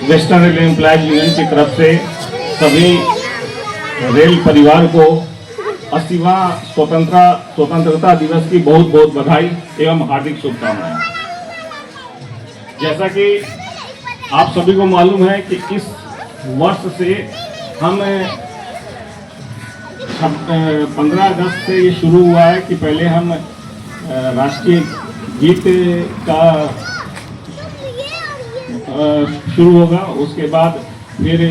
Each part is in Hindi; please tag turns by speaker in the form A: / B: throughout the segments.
A: वेस्टर्न रेल एम्प्लॉयज यूनियन की तरफ से सभी रेल परिवार को 80वां स्वतंत्रता दिवस की बहुत बहुत बधाई एवं हार्दिक शुभकामनाएं। जैसा कि आप सभी को मालूम है कि इस वर्ष से हम 15 अगस्त से ये शुरू हुआ है कि पहले हम राष्ट्रीय गीत का शुरू होगा, उसके बाद फिर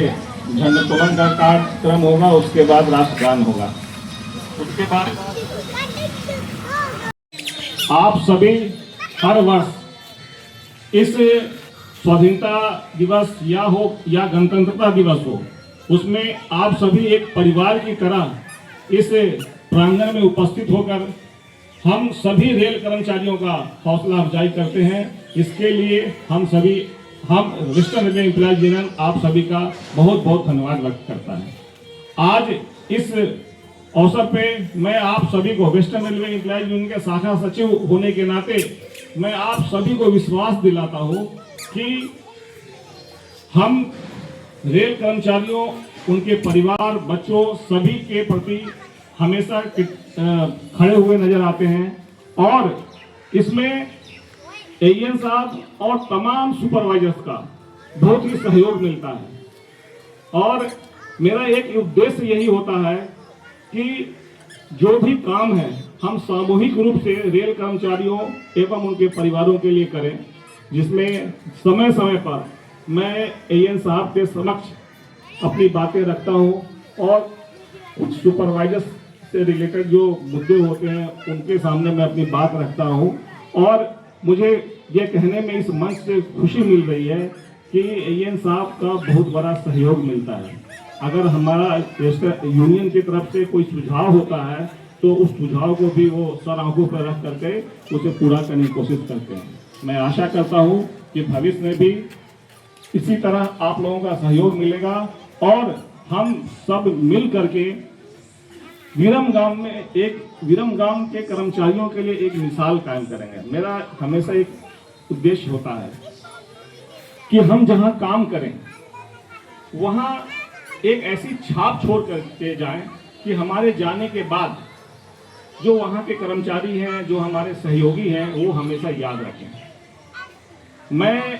A: झंडोत्तोलन का कार्यक्रम होगा, उसके बाद राष्ट्रगान होगा। उसके बाद आप सभी हर वर्ष इस स्वाधीनता दिवस या गणतंत्रता दिवस हो, उसमें आप सभी एक परिवार की तरह इस प्रांगण में उपस्थित होकर हम सभी रेल कर्मचारियों का हौसला अफजाई करते हैं। इसके लिए हम वेस्टर्न रेल एम्प्लॉयज यूनियन आप सभी का बहुत बहुत धन्यवाद व्यक्त करता है। आज इस अवसर पे मैं आप सभी को वेस्टर्न रेलवे एम्प्लॉयज यूनियन के शाखा सचिव होने के नाते मैं आप सभी को विश्वास दिलाता हूं कि हम रेल कर्मचारियों, उनके परिवार, बच्चों सभी के प्रति हमेशा खड़े हुए नजर आते हैं और इसमें एएन साहब और तमाम सुपरवाइजर्स का बहुत ही सहयोग मिलता है। और मेरा एक उद्देश्य यही होता है कि जो भी काम है हम सामूहिक रूप से रेल कर्मचारियों एवं उनके परिवारों के लिए करें, जिसमें समय समय पर मैं एएन साहब के समक्ष अपनी बातें रखता हूं और कुछ सुपरवाइजर्स से रिलेटेड जो मुद्दे होते हैं उनके सामने मैं अपनी बात रखता हूं। और मुझे ये कहने में इस मंच से खुशी मिल रही है कि एएन साहब का बहुत बड़ा सहयोग मिलता है। अगर हमारा यूनियन की तरफ से कोई सुझाव होता है तो उस सुझाव को भी वो सर आंखों पर रख करके उसे पूरा करने की कोशिश करते हैं। मैं आशा करता हूं कि भविष्य में भी इसी तरह आप लोगों का सहयोग मिलेगा और हम सब मिल करके विरमगाम के कर्मचारियों के लिए एक मिसाल कायम करेंगे। मेरा हमेशा एक उद्देश्य होता है कि हम जहां काम करें वहां एक ऐसी छाप छोड़ करके जाएं कि हमारे जाने के बाद जो वहां के कर्मचारी हैं, जो हमारे सहयोगी हैं, वो हमेशा याद रखें। मैं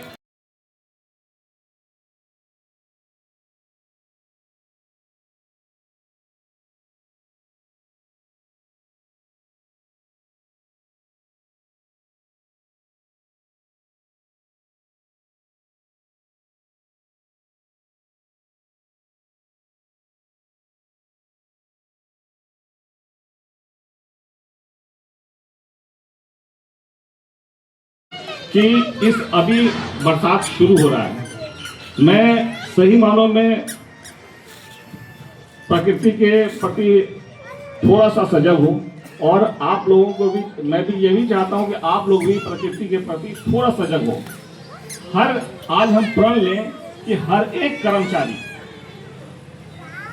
A: कि इस अभी बरसात शुरू हो रहा है, मैं सही मानों में प्रकृति के प्रति थोड़ा सा सजग हूँ और आप लोगों को भी मैं भी यही चाहता हूँ कि आप लोग भी प्रकृति के प्रति थोड़ा सजग हो। आज हम प्रण लें कि हर एक कर्मचारी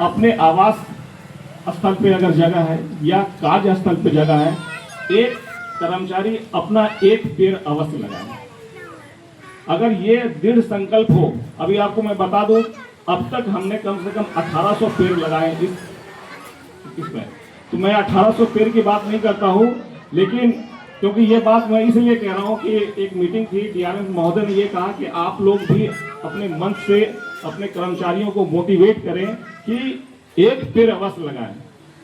A: अपने आवास स्थल पे अगर जगह है या कार्य स्थल पे जगह है, एक कर्मचारी अपना एक पेड़ अवश्य लगाए। अगर ये दृढ़ संकल्प हो, अभी आपको मैं बता दूं, अब तक हमने कम से कम 1800 पेड़ लगाए इसमें। तो मैं 1800 पेड़ की बात नहीं करता हूं, लेकिन क्योंकि ये बात मैं इसलिए कह रहा हूं कि एक मीटिंग थी, डीआरएम महोदय ने ये कहा कि आप लोग भी अपने मंच से अपने कर्मचारियों को मोटिवेट करें कि एक पेड़ अवश्य लगाएं।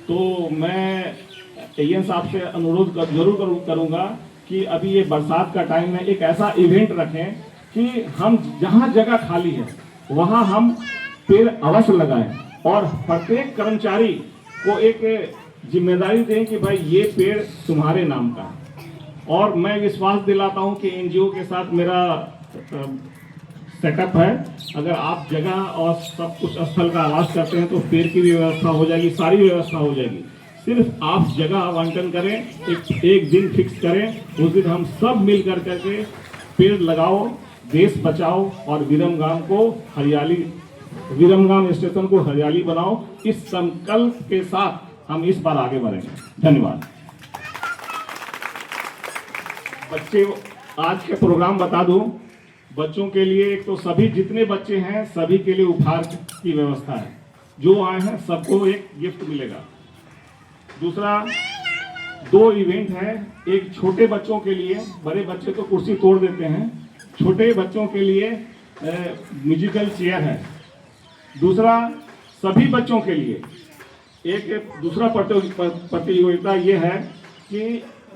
A: तो मैं एएन साहब से अनुरोध जरूर करूंगा कि अभी ये बरसात का टाइम है, एक ऐसा इवेंट रखें कि हम जहां जगह खाली है वहां हम पेड़ अवश्य लगाएं और प्रत्येक कर्मचारी को एक जिम्मेदारी दें कि भाई ये पेड़ तुम्हारे नाम का है। और मैं विश्वास दिलाता हूं कि एनजीओ के साथ मेरा सेटअप है। अगर आप जगह और सब कुछ स्थल का आवाज करते हैं तो पेड़ की भी व्यवस्था हो जाएगी, सारी व्यवस्था हो जाएगी। सिर्फ आप जगह आवंटन करें, एक दिन फिक्स करें, उस दिन हम सब मिल करके पेड़ लगाओ, देश बचाओ और विरमगाम स्टेशन को हरियाली बनाओ। इस संकल्प के साथ हम इस बार आगे बढ़ेंगे। धन्यवाद। बच्चे, आज के प्रोग्राम बता दूं बच्चों के लिए एक तो सभी जितने बच्चे हैं सभी के लिए उपहार की व्यवस्था है। जो आए हैं सबको एक गिफ्ट मिलेगा। दूसरा 2 इवेंट है, एक छोटे बच्चों के लिए, बड़े बच्चे तो कुर्सी तोड़ देते हैं, छोटे बच्चों के लिए म्यूजिकल चेयर है। दूसरा सभी बच्चों के लिए एक दूसरा प्रतियोगिता ये है कि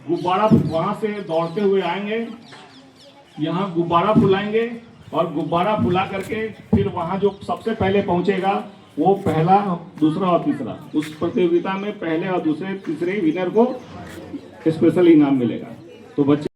A: गुब्बारा वहाँ से दौड़ते हुए आएंगे, यहाँ गुब्बारा फुलाएंगे और गुब्बारा फुला करके फिर वहाँ जो सबसे पहले पहुँचेगा वो पहला, दूसरा और तीसरा, उस प्रतियोगिता में पहले और दूसरे तीसरे विनर को स्पेशल इनाम मिलेगा। तो बच्चे